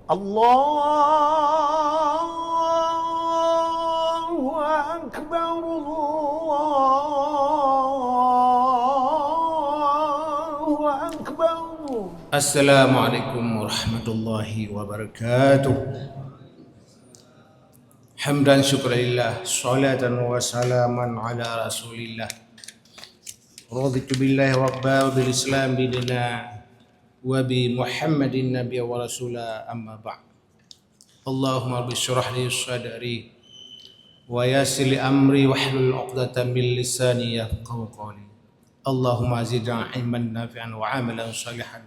الله أكبر الله أكبر. السلام عليكم ورحمة الله وبركاته. حمدا شكرا لله صلاة وسلاما على رسول الله. رضيت بالله ربا وبالإسلام دينا وبمحمد النبي ورسولا أما بعد. اللهم رب اشرح لي صدري ويسر لي أمري واحلل عقدة من لساني يفقهوا قولي. اللهم زدنا علما نافعا وعملا صالحا.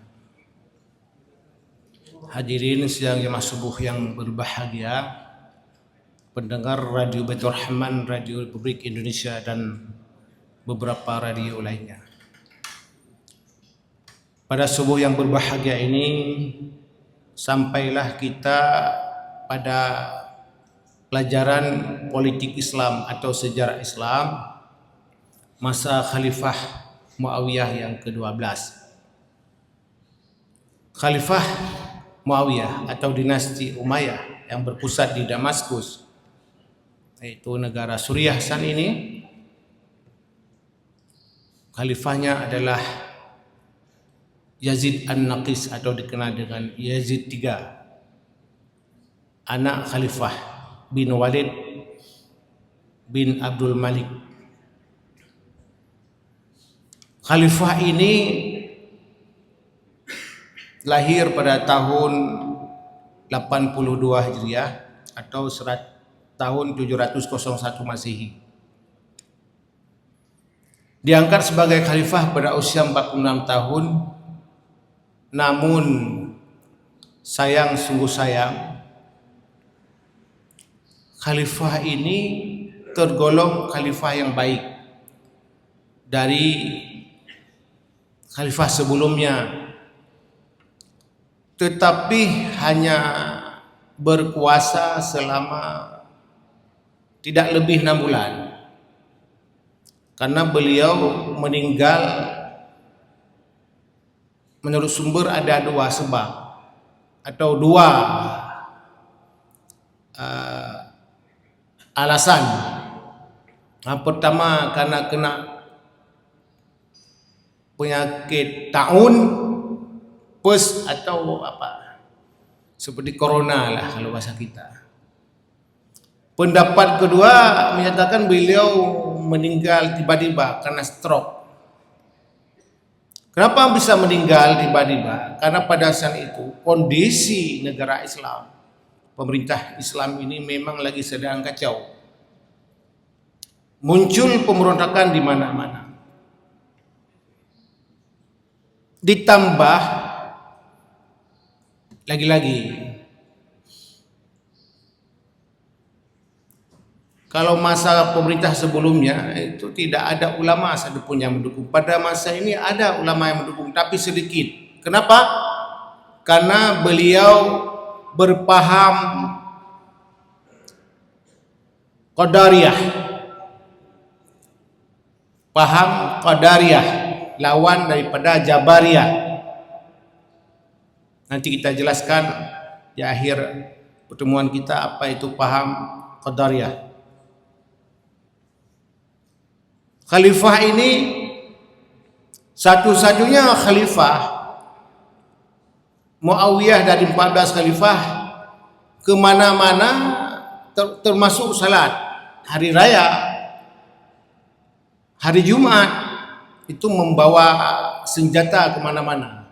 Hadirin siang jemaah subuh yang berbahagia, pendengar Radio Baitur Rahman, Radio Republik Indonesia dan beberapa radio lainnya. Pada subuh yang berbahagia ini sampailah kita pada pelajaran politik Islam atau sejarah Islam masa Khalifah Muawiyah yang ke-12. Khalifah Muawiyah atau dinasti Umayyah yang berpusat di Damaskus, yaitu negara Suriah saat ini. Khalifahnya adalah Yazid An-Naqis atau dikenal dengan Yazid III, anak Khalifah bin Walid bin Abdul Malik. Khalifah ini lahir pada tahun 82 Hijriah atau tahun 701 Masehi. Diangkat sebagai khalifah pada usia 46 tahun. Namun sungguh sayang, khalifah ini tergolong khalifah yang baik dari khalifah sebelumnya, tetapi hanya berkuasa selama tidak lebih 6 bulan, karena beliau meninggal. Menurut sumber ada 2 sebab atau 2 alasan. Yang pertama karena kena penyakit taun, pes atau apa seperti corona lah kalau bahasa kita. Pendapat kedua menyatakan beliau meninggal tiba-tiba karena stroke. Kenapa bisa meninggal tiba-tiba? Karena pada saat itu kondisi negara Islam, pemerintah Islam ini memang lagi sedang kacau. Muncul pemberontakan di mana-mana. Ditambah lagi-lagi, kalau masa pemerintah sebelumnya itu tidak ada ulama satupun yang mendukung. Pada masa ini ada ulama yang mendukung, tapi sedikit. Kenapa? Karena beliau berpaham Qadariyah. Paham Qadariyah, lawan daripada Jabariyah. Nanti kita jelaskan di akhir pertemuan kita apa itu paham Qadariyah. Khalifah ini satu-satunya khalifah Muawiyah dari 14 khalifah kemana-mana, termasuk salat hari raya, hari Jumat, itu membawa senjata kemana-mana.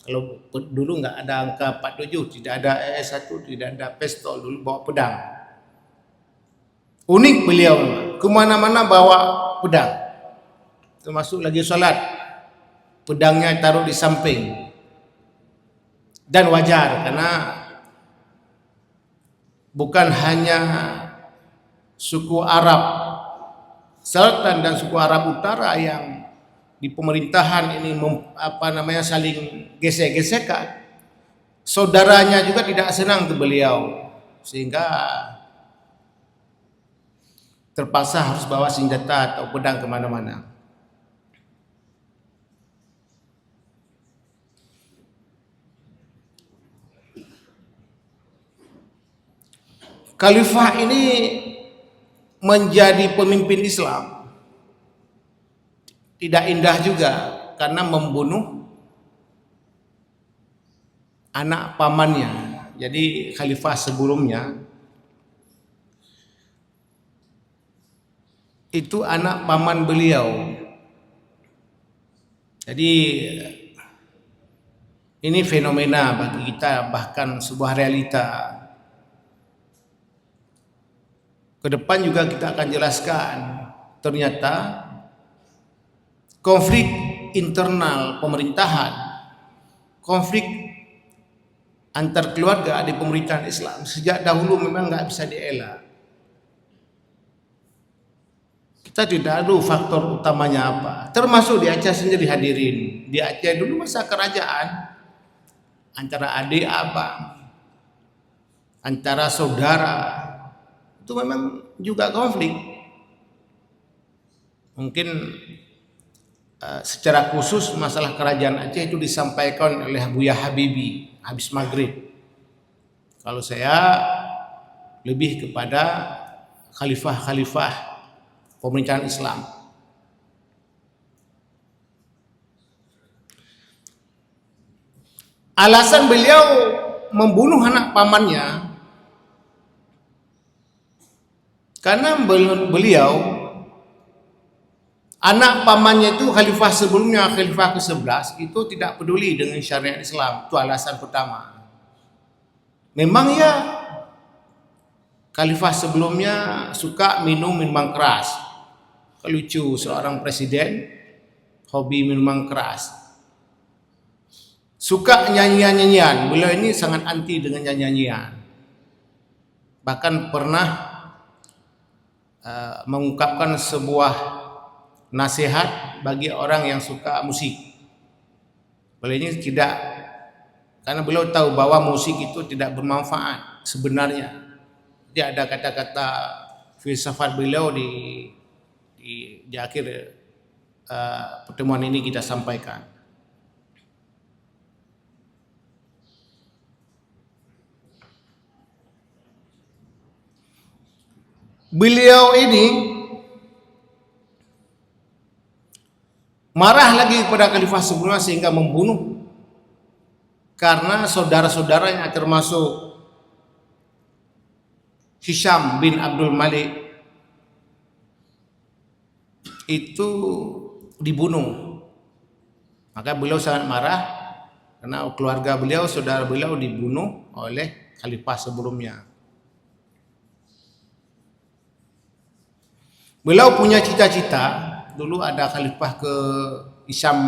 Kalau dulu nggak ada angka 47, tidak ada ES1, tidak ada pistol, dulu bawa pedang. Unik beliau, kemana-mana bawa pedang, termasuk lagi salat, pedangnya taruh di samping. Dan wajar karena bukan hanya suku Arab Selatan dan suku Arab Utara yang di pemerintahan ini saling gesek-gesekan, saudaranya juga tidak senang ke beliau, sehingga terpaksa harus bawa senjata atau pedang kemana-mana. Khalifah ini menjadi pemimpin Islam tidak indah juga karena membunuh anak pamannya. Jadi khalifah sebelumnya itu anak paman beliau. Jadi ini fenomena bagi kita, bahkan sebuah realita. Ke depan juga kita akan jelaskan, ternyata konflik internal pemerintahan, konflik antar keluarga di pemerintahan Islam sejak dahulu memang nggak bisa dielak. Kita tidak tahu faktor utamanya apa. Termasuk di Aceh sendiri hadirin. Di Aceh dulu masa kerajaan antara adik abang, antara saudara, itu memang juga konflik. Mungkin secara khusus masalah kerajaan Aceh itu disampaikan oleh Buya Habibie habis maghrib. Kalau saya lebih kepada khalifah-khalifah pemerintahan Islam. Alasan beliau membunuh anak pamannya karena beliau anak pamannya itu khalifah sebelumnya, khalifah ke-11 itu tidak peduli dengan syariat Islam. Itu alasan pertama. Memang ya khalifah sebelumnya suka minum minuman keras. Lucu, seorang presiden hobi minuman keras. Suka nyanyian-nyanyian. Beliau ini sangat anti dengan nyanyian. Bahkan pernah mengungkapkan sebuah nasihat bagi orang yang suka musik. Beliau ini tidak, karena beliau tahu bahwa musik itu tidak bermanfaat sebenarnya. Jadi ada kata-kata filsafat beliau di akhir pertemuan ini kita sampaikan. Beliau ini marah lagi kepada khalifah sebelumnya sehingga membunuh karena saudara-saudaranya termasuk Hisham bin Abdul Malik itu dibunuh. Maka beliau sangat marah karena keluarga beliau, saudara beliau dibunuh oleh khalifah sebelumnya. Beliau punya cita-cita, dulu ada khalifah ke Hisham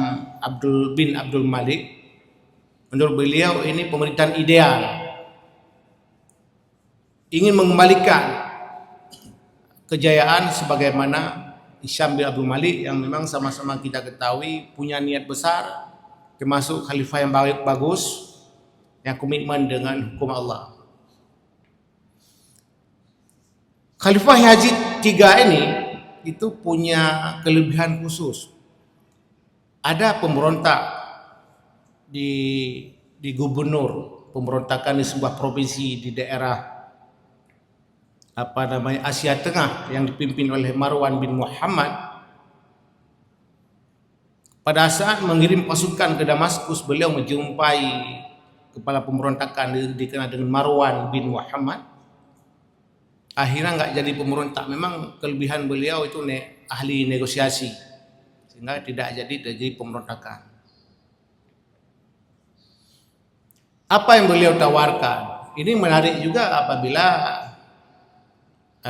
bin Abdul Malik. Menurut beliau ini pemerintahan ideal. Ingin mengembalikan kejayaan sebagaimana Hisham bin Abdul Malik yang memang sama-sama kita ketahui punya niat besar, termasuk khalifah yang bagus, yang komitmen dengan hukum Allah. Khalifah Yazid III ini itu punya kelebihan khusus. Ada pemberontak di gubernur, pemberontakan di sebuah provinsi di daerah Asia Tengah yang dipimpin oleh Marwan bin Muhammad. Pada saat mengirim pasukan ke Damaskus, beliau menjumpai kepala pemberontakan dikenal dengan Marwan bin Muhammad. Akhirnya nggak jadi pemberontak. Memang kelebihan beliau itu ahli negosiasi, sehingga tidak jadi pemberontakan. Apa yang beliau tawarkan? Ini menarik juga apabila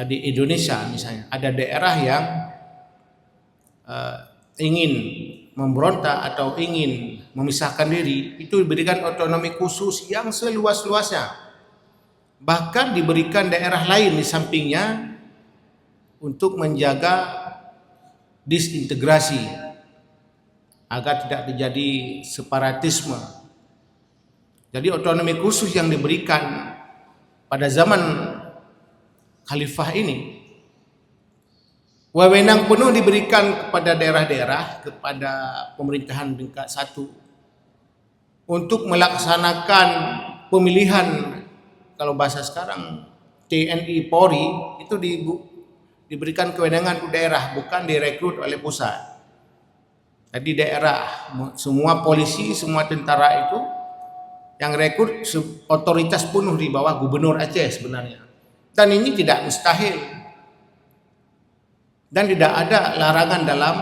di Indonesia misalnya ada daerah yang ingin memberontak atau ingin memisahkan diri, itu diberikan otonomi khusus yang seluas-luasnya. Bahkan diberikan daerah lain di sampingnya untuk menjaga disintegrasi agar tidak terjadi separatisme. Jadi otonomi khusus yang diberikan pada zaman khalifah ini, wewenang penuh diberikan kepada daerah-daerah, kepada pemerintahan tingkat 1 untuk melaksanakan pemilihan, kalau bahasa sekarang TNI Polri itu diberikan kewenangan ke daerah, bukan direkrut oleh pusat. Jadi daerah, semua polisi, semua tentara itu yang rekrut otoritas penuh di bawah Gubernur Aceh sebenarnya. Dan ini tidak mustahil. Dan tidak ada larangan dalam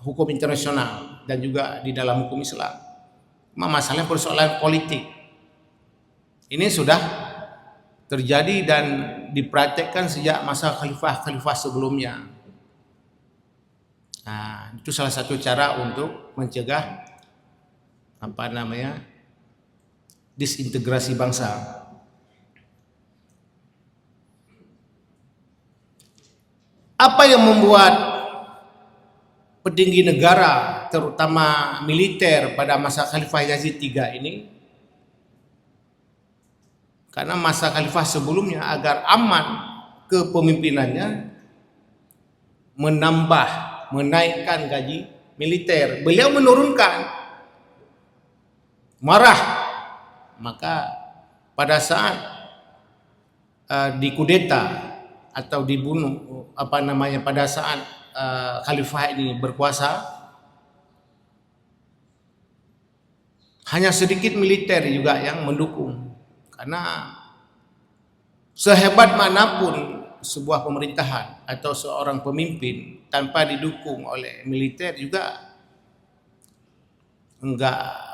hukum internasional dan juga di dalam hukum Islam. Masalahnya persoalan politik. Ini sudah terjadi dan dipraktekkan sejak masa khalifah-khalifah sebelumnya. Nah, itu salah satu cara untuk mencegah disintegrasi bangsa. Apa yang membuat petinggi negara, terutama militer pada masa Khalifah Yazid III ini, karena masa Khalifah sebelumnya agar aman kepemimpinannya menaikkan gaji militer, beliau menurunkan, marah. Maka pada saat dikudeta atau dibunuh pada saat khalifah ini berkuasa, hanya sedikit militer juga yang mendukung, karena sehebat manapun sebuah pemerintahan atau seorang pemimpin tanpa didukung oleh militer juga enggak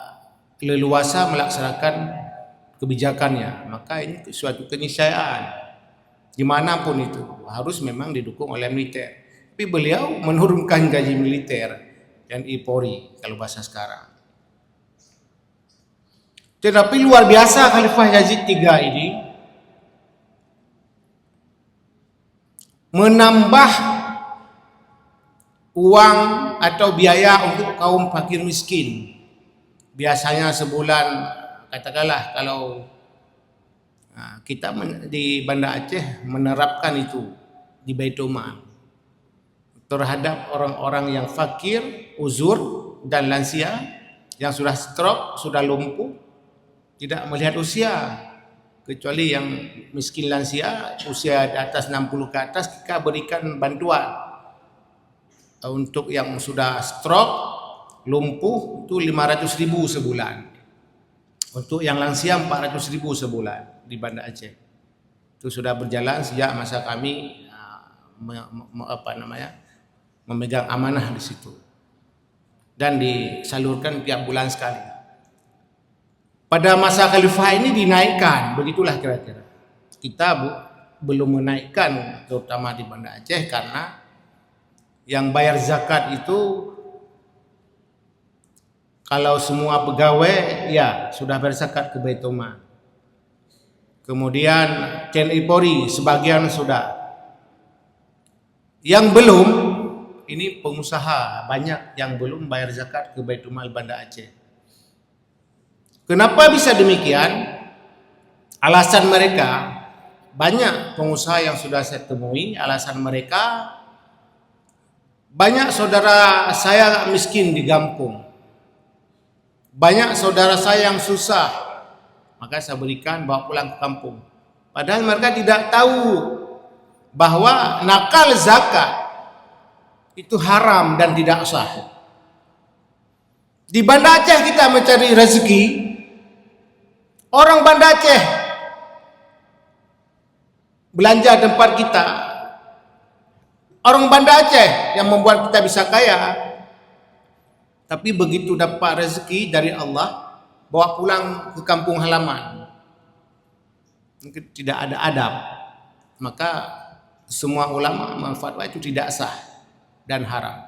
leluasa melaksanakan kebijakannya. Maka ini suatu keniscayaan dimanapun itu harus memang didukung oleh militer. Tapi beliau menurunkan gaji militer TNI Polri kalau bahasa sekarang. Tetapi luar biasa Khalifah Yazid III ini menambah uang atau biaya untuk kaum fakir miskin. Biasanya sebulan, katakanlah kalau kita di Banda Aceh menerapkan itu di Baitul Mal terhadap orang-orang yang fakir, uzur dan lansia yang sudah stroke, sudah lumpuh, tidak melihat usia, kecuali yang miskin lansia usia di atas 60 ke atas kita berikan bantuan. Untuk yang sudah stroke, lumpuh itu 500.000 sebulan. Untuk yang lansia 400.000 sebulan di Banda Aceh. Itu sudah berjalan sejak masa kami memegang amanah di situ. Dan disalurkan tiap bulan sekali. Pada masa khalifah ini dinaikkan, begitulah kira-kira. Kita belum menaikkan terutama di Banda Aceh karena yang bayar zakat itu kalau semua pegawai ya sudah bayar zakat ke Baitul Mal. Kemudian TNI Polri sebagian sudah. Yang belum, ini pengusaha banyak yang belum bayar zakat ke Baitul Mal Banda Aceh. Kenapa bisa demikian? Alasan mereka, banyak pengusaha yang sudah saya temui, alasan mereka, banyak saudara saya miskin di kampung. Banyak saudara saya yang susah, maka saya berikan bawa pulang ke kampung. Padahal mereka tidak tahu bahwa nakal zakat itu haram dan tidak sah. Di Banda Aceh kita mencari rezeki. Orang Banda Aceh belanja tempat kita. Orang Banda Aceh yang membuat kita bisa kaya. Tapi begitu dapat rezeki dari Allah, bawa pulang ke kampung halaman. Mungkin tidak ada adab. Maka semua ulama memfatwa itu tidak sah dan haram.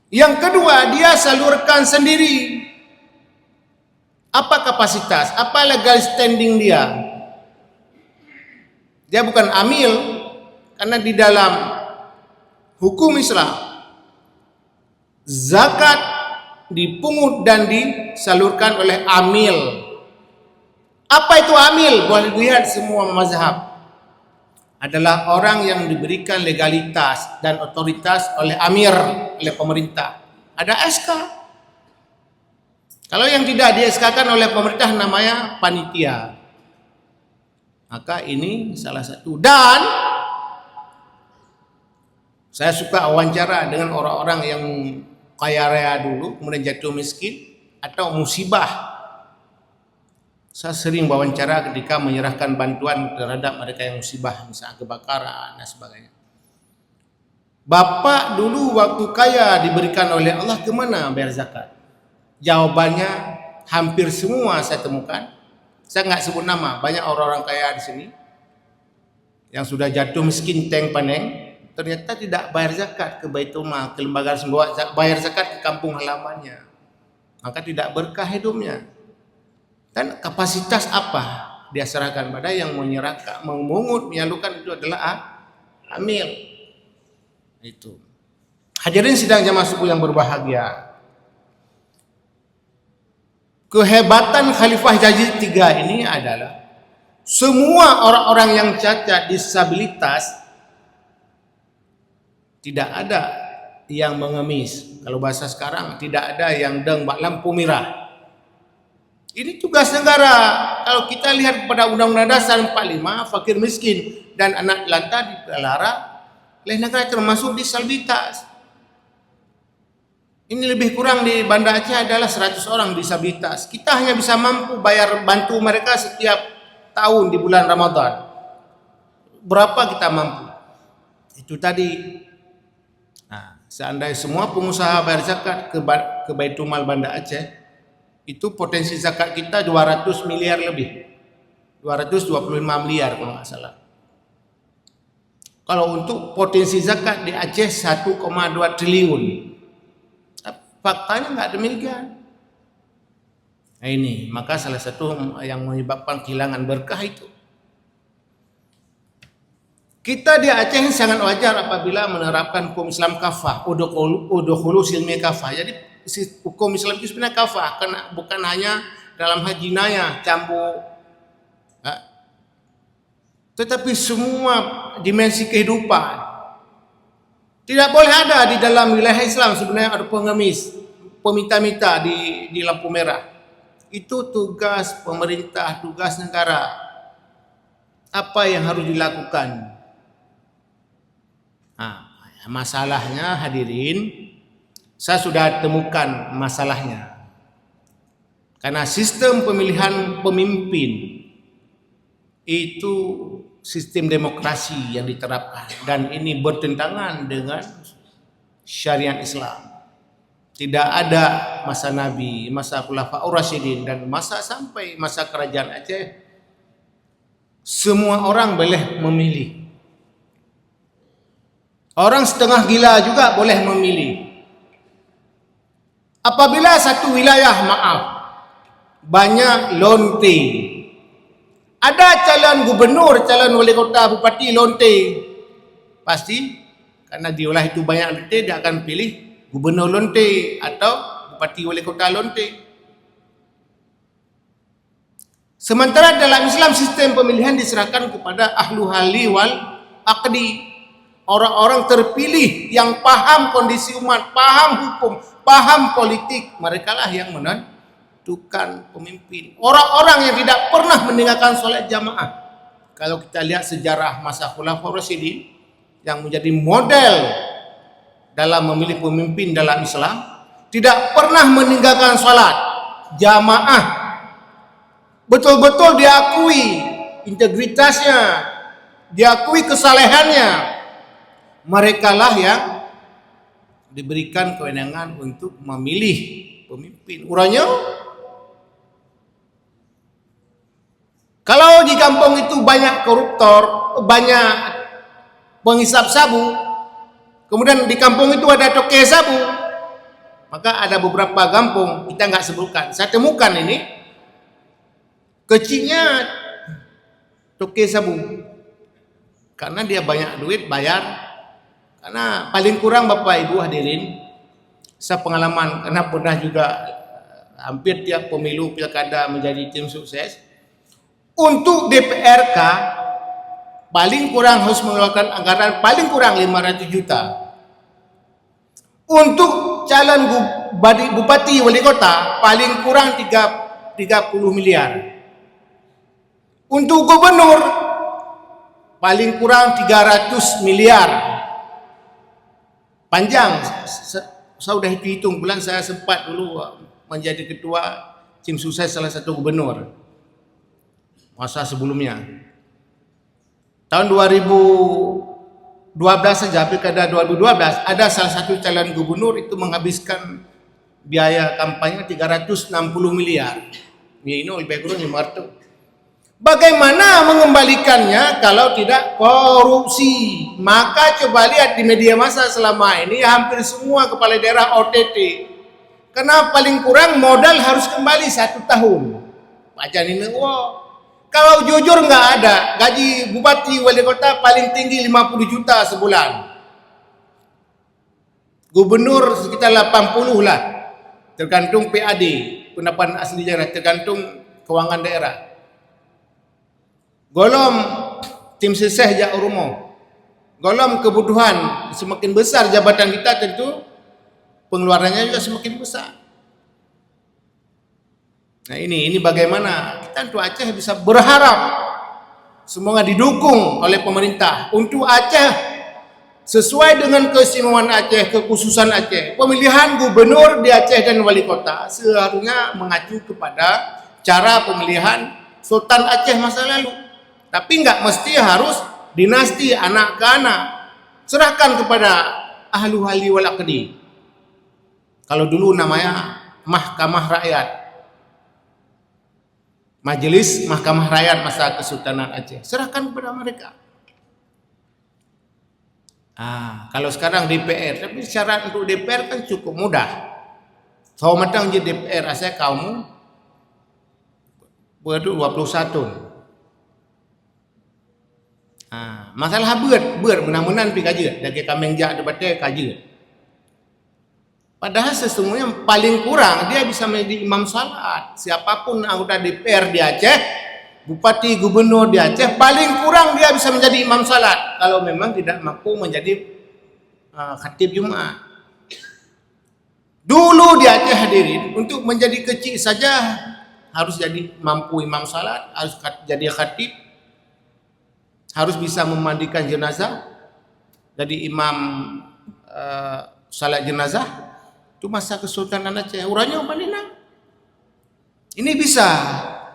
Yang kedua, dia salurkan sendiri. Apa kapasitas? Apa legal standing dia? Dia bukan amil, karena di dalam hukum Islam zakat dipungut dan disalurkan oleh amil. Apa itu amil? Boleh dilihat semua mazhab. Adalah orang yang diberikan legalitas dan otoritas oleh amir, oleh pemerintah. Ada SK. Kalau yang tidak di SK-kan oleh pemerintah namanya panitia. Maka ini salah satu. Dan saya suka wawancara dengan orang-orang yang kaya raya dulu, kemudian jatuh miskin, atau musibah. Saya sering wawancara ketika menyerahkan bantuan terhadap mereka yang musibah, misalnya kebakaran dan sebagainya. Bapak dulu waktu kaya diberikan oleh Allah, kemana bayar zakat? Jawabannya hampir semua saya temukan, saya nggak sebut nama, banyak orang-orang kaya di sini yang sudah jatuh miskin teng paneng, ternyata tidak bayar zakat ke Baitul Mal, ke lembaga sembawa, bayar zakat ke kampung halamannya, maka tidak berkah hidupnya. Dan kapasitas apa dia serahkan pada yang menyerahkan, memungut, menyalurkan itu adalah amil. Itu. Hadirin sidang jamaah suku yang berbahagia. Kehebatan Khalifah Yazid III ini adalah semua orang-orang yang cacat disabilitas tidak ada yang mengemis. Kalau bahasa sekarang, tidak ada yang deng bak lampu merah. Ini tugas negara. Kalau kita lihat pada Undang-Undang Dasar 45, fakir miskin dan anak lantar dipelihara oleh negara, termasuk disabilitas. Ini lebih kurang di Banda Aceh adalah 100 orang disabilitas. Kita hanya bisa mampu bayar bantu mereka setiap tahun di bulan Ramadan. Berapa kita mampu? Itu tadi. Nah, seandainya semua pengusaha bayar zakat ke Baitul Mal Banda Aceh, itu potensi zakat kita 200 miliar lebih. 225 miliar kalau nggak salah. Kalau untuk potensi zakat di Aceh 1,2 triliun. Faktanya nggak demikian. Nah ini, maka salah satu yang menyebabkan kehilangan berkah itu. Kita di Aceh sangat wajar apabila menerapkan hukum Islam kafah, udkhulu silmi kafah. Jadi hukum Islam itu sebenarnya kafah, karena bukan hanya dalam hal jinayah, cambuk, tetapi semua dimensi kehidupan. Tidak boleh ada di dalam wilayah Islam sebenarnya ada pengemis, peminta-minta di lampu merah. Itu tugas pemerintah, tugas negara. Apa yang harus dilakukan? Nah, masalahnya hadirin, saya sudah temukan masalahnya. Karena sistem pemilihan pemimpin itu sistem demokrasi yang diterapkan, dan ini bertentangan dengan syariat Islam. Tidak ada masa Nabi, masa Khulafaur Rasyidin, dan masa sampai masa kerajaan Aceh semua orang boleh memilih. Orang setengah gila juga boleh memilih. Apabila satu wilayah, maaf, banyak lonte, ada calon gubernur, calon wali kota, bupati lonte, pasti karena di wilayah itu banyak lonte, dia akan pilih gubernur lonte atau bupati wali kota lonte. Sementara dalam Islam sistem pemilihan diserahkan kepada ahlu halli wal aqdi, orang-orang terpilih yang paham kondisi umat, paham hukum, paham politik. Mereka lah yang menentukan pemimpin. Orang-orang yang tidak pernah meninggalkan sholat jamaah. Kalau kita lihat sejarah masa Khulafaur Rasyidin yang menjadi model dalam memilih pemimpin dalam Islam, tidak pernah meninggalkan sholat jamaah. Betul-betul diakui integritasnya, diakui kesalehannya. Mereka lah yang diberikan kewenangan untuk memilih pemimpin. Uranya, kalau di kampung itu banyak koruptor, banyak penghisap sabu, kemudian di kampung itu ada toke sabu, maka ada beberapa kampung, kita nggak sebutkan, saya temukan ini, kecilnya toke sabu, karena dia banyak duit bayar. Karena paling kurang Bapak Ibu hadirin, saya pengalaman karena pernah juga hampir tiap pemilu pilkada menjadi tim sukses. Untuk DPRK paling kurang harus mengeluarkan anggaran paling kurang 500 juta. Untuk calon bupati wali kota paling kurang 30 miliar. Untuk gubernur paling kurang 300 miliar. Panjang. Saya sudah hitung bulan saya sempat dulu menjadi ketua tim sukses salah satu gubernur masa sebelumnya. Tahun 2012 saja, pilkada 2012, ada salah satu calon gubernur itu menghabiskan biaya kampanye 360 miliar. Ini lebih kurang 500. Bagaimana mengembalikannya kalau tidak korupsi? Maka coba lihat di media massa selama ini hampir semua kepala daerah OTT. Karena paling kurang modal harus kembali 1 tahun. Pak Janine, kalau jujur nggak ada, gaji bupati wali kota paling tinggi 50 juta sebulan. Gubernur sekitar 80 lah, tergantung PAD, pendapatan asli daerah, tergantung keuangan daerah. Golom tim seseh jak urumo, golom kebutuhan semakin besar jabatan kita, tentu pengeluarannya juga semakin besar. Nah ini bagaimana kita untuk Aceh bisa berharap semoga didukung oleh pemerintah untuk Aceh sesuai dengan keistimewaan Aceh, kekhususan Aceh. Pemilihan gubernur di Aceh dan wali kota seharusnya mengacu kepada cara pemilihan Sultan Aceh masa lalu. Tapi enggak mesti harus dinasti anak ke anak. Serahkan kepada ahli wal aqdi. Kalau dulu namanya Mahkamah Rakyat, Majelis Mahkamah Rakyat masa Kesultanan Aceh, serahkan kepada mereka. Kalau sekarang DPR, tapi syarat untuk DPR kan cukup mudah. Kalau matang jadi DPR Aceh kamu berdua 21. Masalah ber benar-benar pergi kaji, dari kambing jak debatnya kaji. Padahal sesungguhnya paling kurang dia bisa menjadi imam salat. Siapapun anggota DPR di Aceh, bupati, gubernur di Aceh, paling kurang dia bisa menjadi imam salat. Kalau memang tidak mampu menjadi khatib Jumat. Dulu di Aceh hadirin, untuk menjadi kecil saja harus jadi mampu imam salat, harus jadi khatib, harus bisa memandikan jenazah, jadi imam salat jenazah. Itu masa Kesultanan Aceh, uranya Malina. Ini bisa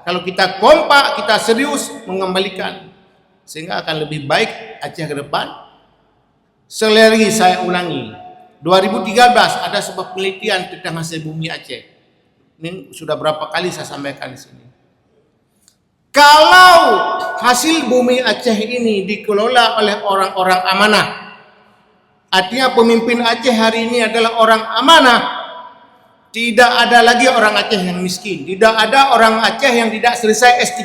kalau kita kompak, kita serius mengembalikan, sehingga akan lebih baik Aceh ke depan. Sekali lagi saya ulangi, 2013 ada sebuah penelitian tentang hasil bumi Aceh. Ini sudah berapa kali saya sampaikan di sini. Kalau hasil bumi Aceh ini dikelola oleh orang-orang amanah, artinya pemimpin Aceh hari ini adalah orang amanah. Tidak ada lagi orang Aceh yang miskin. Tidak ada orang Aceh yang tidak selesai S3.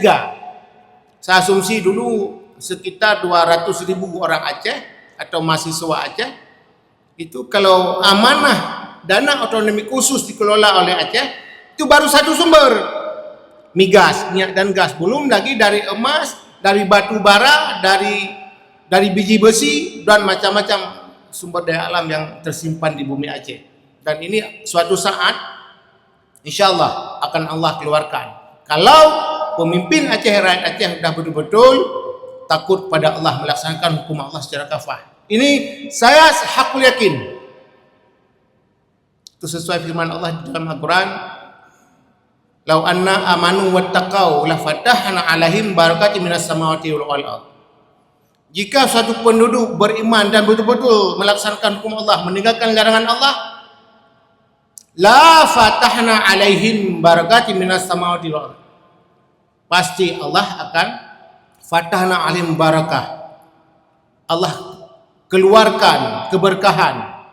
Saya asumsi dulu sekitar 200.000 orang Aceh atau mahasiswa Aceh. Itu kalau amanah dana otonomi khusus dikelola oleh Aceh, itu baru satu sumber. Migas, minyak dan gas. Belum lagi dari emas, dari batu bara, dari biji besi, dan macam-macam sumber daya alam yang tersimpan di bumi Aceh. Dan ini suatu saat insyaallah akan Allah keluarkan. Kalau pemimpin Aceh, rakyat Aceh sudah betul-betul takut pada Allah, melaksanakan hukum Allah secara kafah. Ini saya hakul yakin. Itu sesuai firman Allah di dalam Al-Quran. Lau anna amanu wattaqau la fatahna alaihim barakatin minas samawati wal ardh. Jika suatu penduduk beriman dan betul-betul melaksanakan hukum Allah, meninggalkan larangan Allah, la fatahna alaihim barakatin minas samawati wal ardh. Pasti Allah akan fatahna alaihim barakah. Allah keluarkan keberkahan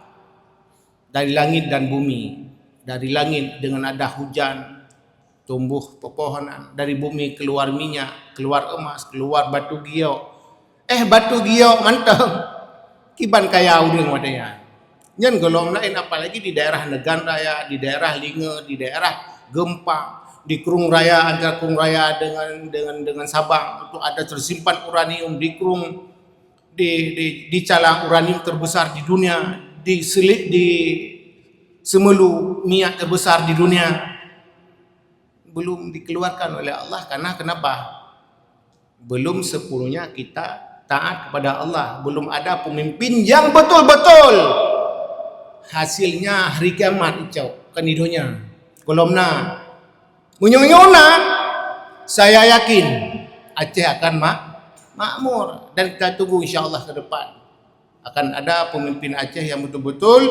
dari langit dan bumi. Dari langit dengan ada hujan, tumbuh pepohonan. Dari bumi keluar minyak, keluar emas, keluar batu giok. Batu giok mantap. Kiban kaya udeng wadaya. Nyen golong lain apalagi di daerah Negan Raya, di daerah Linge, di daerah Gempa, di Krung Raya, antara Krung Raya dengan Sabang itu ada tersimpan uranium di Krung, di calang uranium terbesar di dunia, di semelu minyak terbesar di dunia. Belum dikeluarkan oleh Allah karena kenapa? Belum sepenuhnya kita taat kepada Allah. Belum ada pemimpin yang betul-betul hasilnya hari kiamat icau kan hidunya. Kalau na munyonyona, saya yakin Aceh akan makmur, dan kita tunggu insya-Allah ke depan akan ada pemimpin Aceh yang betul-betul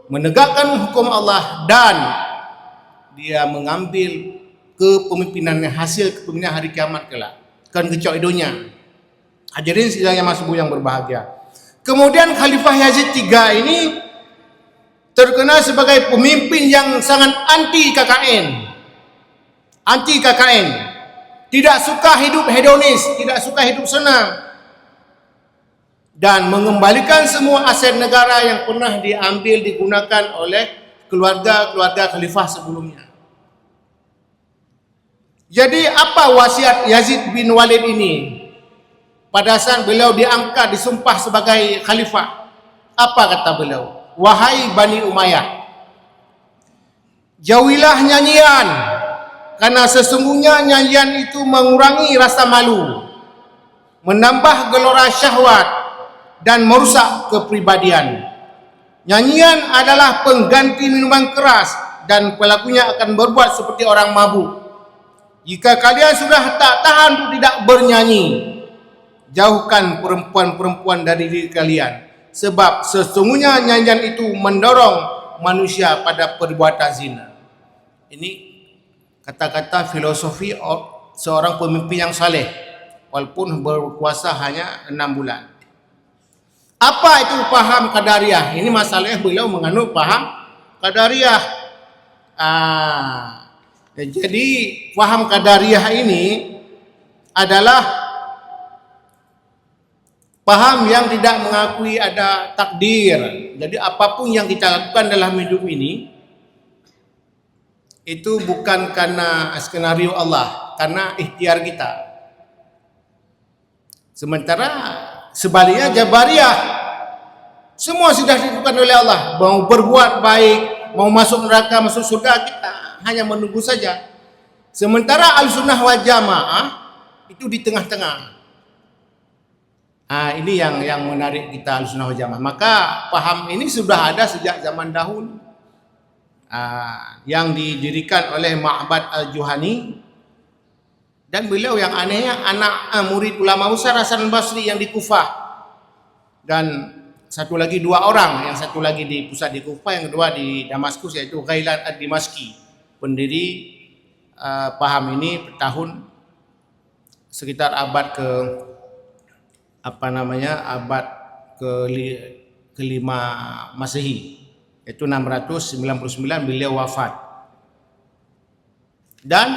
menegakkan hukum Allah dan dia mengambil kepemimpinannya, hasil kepemimpinan hari kiamat kelak kan kecok idonya. Hadirin sidang yang masuk yang berbahagia. Kemudian Khalifah Yazid III ini terkenal sebagai pemimpin yang sangat anti KKN. Anti KKN. Tidak suka hidup hedonis, tidak suka hidup senang. Dan mengembalikan semua aset negara yang pernah diambil digunakan oleh keluarga-keluarga khalifah sebelumnya. Jadi apa wasiat Yazid bin Walid ini? Pada saat beliau diangkat, disumpah sebagai khalifah, apa kata beliau? Wahai Bani Umayyah, jauhilah nyanyian, karena sesungguhnya nyanyian itu mengurangi rasa malu, menambah gelora syahwat, dan merusak kepribadian. Nyanyian adalah pengganti minuman keras, dan pelakunya akan berbuat seperti orang mabuk. Jika kalian sudah tak tahan untuk tidak bernyanyi, jauhkan perempuan-perempuan dari diri kalian, sebab sesungguhnya nyanyian itu mendorong manusia pada perbuatan zina. Ini kata-kata filosofi seorang pemimpin yang saleh, walaupun berkuasa hanya 6 bulan. Apa itu paham Qadariyah? Ini masalahnya beliau menganut paham Qadariyah. Jadi paham Qadariyah ini adalah paham yang tidak mengakui ada takdir. Jadi apapun yang kita lakukan dalam hidup ini itu bukan karena skenario Allah, karena ikhtiar kita. Sementara sebaliknya Jabariyah, semua sudah ditentukan oleh Allah. Mau berbuat baik, mau masuk neraka, masuk surga, kita hanya menunggu saja. Sementara Ahlussunnah wal Jamaah itu di tengah-tengah. Ini yang menarik kita Ahlussunnah wal Jamaah. Maka paham ini sudah ada sejak zaman dahulu, yang didirikan oleh Ma'bad al-Juhani, dan beliau yang anehnya anak murid ulama besar Hasan Basri yang di Kufah, dan satu lagi 2 orang, yang satu lagi di pusat di Kufah, yang kedua di Damaskus, yaitu Ghailan ad-Dimashqi, pendiri paham ini tahun sekitar abad abad ke-5 Masehi, yaitu 699 beliau wafat. Dan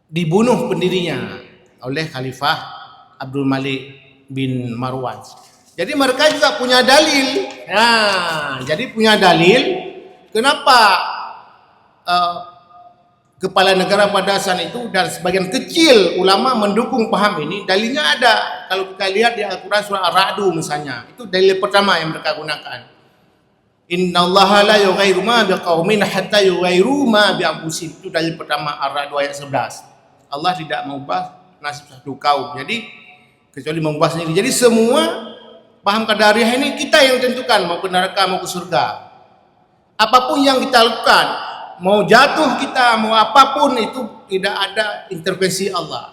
dibunuh pendirinya oleh Khalifah Abdul Malik bin Marwan. Jadi mereka juga punya dalil. Jadi punya dalil kenapa kepala negara pada saat itu dan sebagian kecil ulama mendukung paham ini. Dalilnya ada. Kalau kita lihat di Al-Quran surah Ar-Ra'du misalnya, itu dalil pertama yang mereka gunakan. Innallaha la yughayyiru ma biqaumin hatta yughayyiru ma bi anfusihim. Itu dalil pertama Ar-Ra'd ayat 11. Allah tidak mengubah nasib satu kaum. Jadi kecuali mengubah sendiri. Jadi semua paham Qadariyah ini kita yang tentukan mau ke neraka mau ke surga. Apapun yang kita lakukan, mau jatuh kita, mau apapun itu tidak ada intervensi Allah.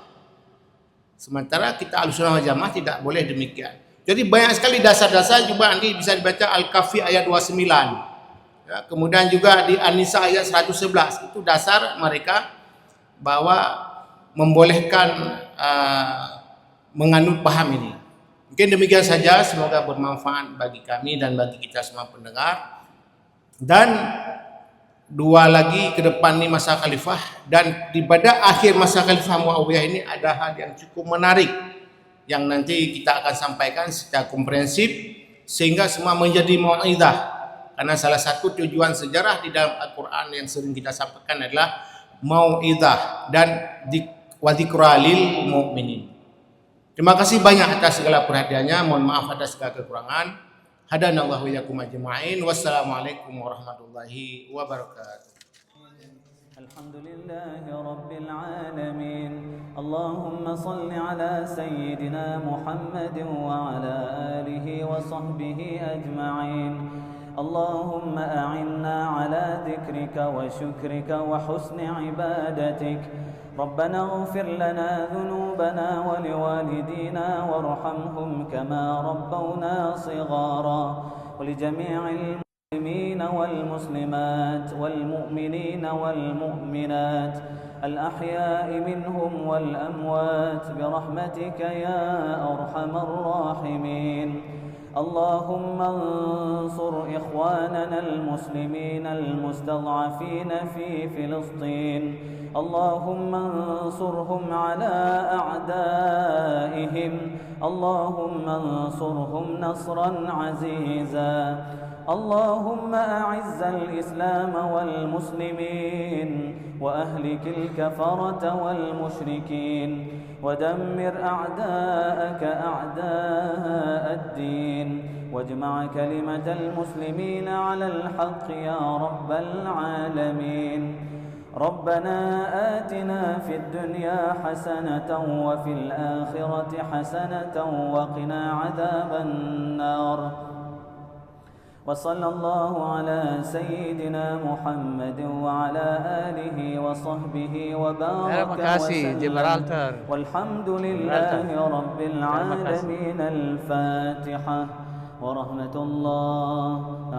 Sementara kita Ahlussunnah wal Jamaah tidak boleh demikian. Jadi banyak sekali dasar-dasar, juga nanti bisa dibaca Al-Kahfi ayat 29. Ya, kemudian juga di An-Nisa ayat 111. Itu dasar mereka bahwa membolehkan menganut paham ini. Mungkin demikian saja, semoga bermanfaat bagi kami dan bagi kita semua pendengar. Dan 2 lagi ke depan ini masa khalifah, dan di pada akhir masa khalifah Muawiyah ini ada hal yang cukup menarik yang nanti kita akan sampaikan secara komprehensif sehingga semua menjadi mau'izah. Karena salah satu tujuan sejarah di dalam Al-Quran yang sering kita sampaikan adalah mau'izah dan wadzikra lil mu'minin. Terima kasih banyak atas segala perhatiannya. Mohon maaf atas segala kekurangan. Hadanallahu iyyakum ajma'in. Wassalamualaikum warahmatullahi wabarakatuh. الحمد لله رب العالمين. اللهم صل على سيدنا محمد وعلى آله وصحبه أجمعين. اللهم أعنا على ذكرك وشكرك وحسن عبادتك. ربنا اغفر لنا ذنوبنا ولوالدينا وارحمهم كما ربونا صغارا، ولجميع المسلمين والمسلمات والمؤمنين والمؤمنات الأحياء منهم والأموات برحمتك يا أرحم الراحمين. اللهم انصر إخواننا المسلمين المستضعفين في فلسطين. اللهم انصرهم على أعدائهم. اللهم انصرهم نصرا عزيزا. اللهم أعز الإسلام والمسلمين وأهلك الكفرة والمشركين، ودمر أعداءك أعداء الدين، واجمع كلمة المسلمين على الحق يا رب العالمين. ربنا آتنا في الدنيا حسنة وفي الآخرة حسنة وقنا عذاب النار. وصلى الله على سيدنا محمد وعلى آله وصحبه وبارك وسلم، والحمد لله رب العالمين. الفاتحة. ورحمة الله.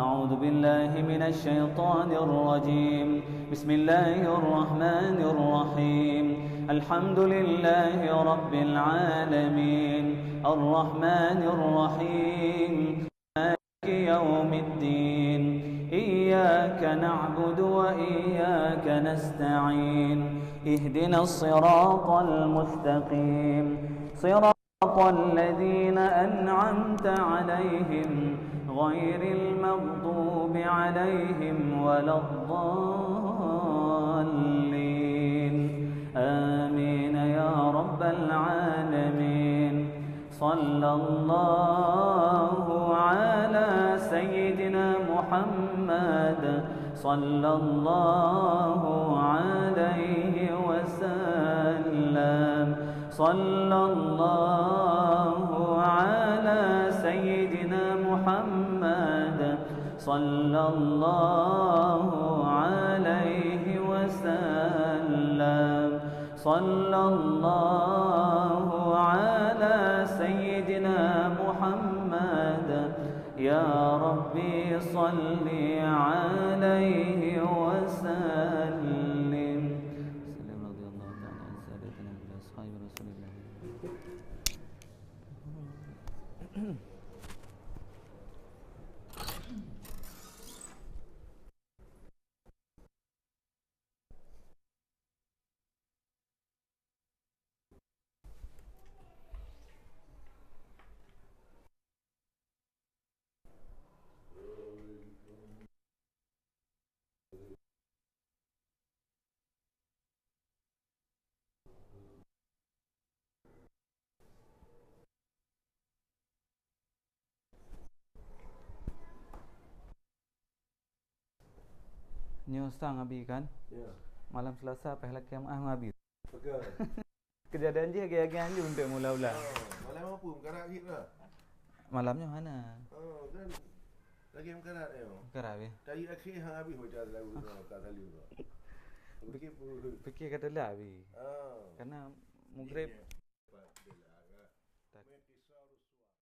أعوذ بالله من الشيطان الرجيم. بسم الله الرحمن الرحيم. الحمد لله رب العالمين الرحمن الرحيم يوم الدين. إياك نعبد وإياك نستعين. اهدنا الصراط المستقيم، صراط الذين أنعمت عليهم غير المغضوب عليهم ولا الضالين. آمين يا رب العالمين. صلى الله على سيدنا محمد صلى الله عليه وسلم. صلى الله على سيدنا محمد صلى الله عليه وسلم. صلى الله على سيدنا محمد. يا ربي صل عليه وسلم. سلم رضي الله تعالى عن سادتنا من أصحاب رسول الله. Ni ustaz ngabi kan? Ya. Malam Selasa pehla kiamah ngabi. Betul. Kejadian dia gaya-gaya je untuk mula-mula. Malam apa? Mekarat hit lah. Malamnya mana? Oh, kan lagi mekarat ni. Mekarat ya. Tadi akhir hang habis macam lagu tu kat Salih tu. Fikir kata lah abi. Karena Maghrib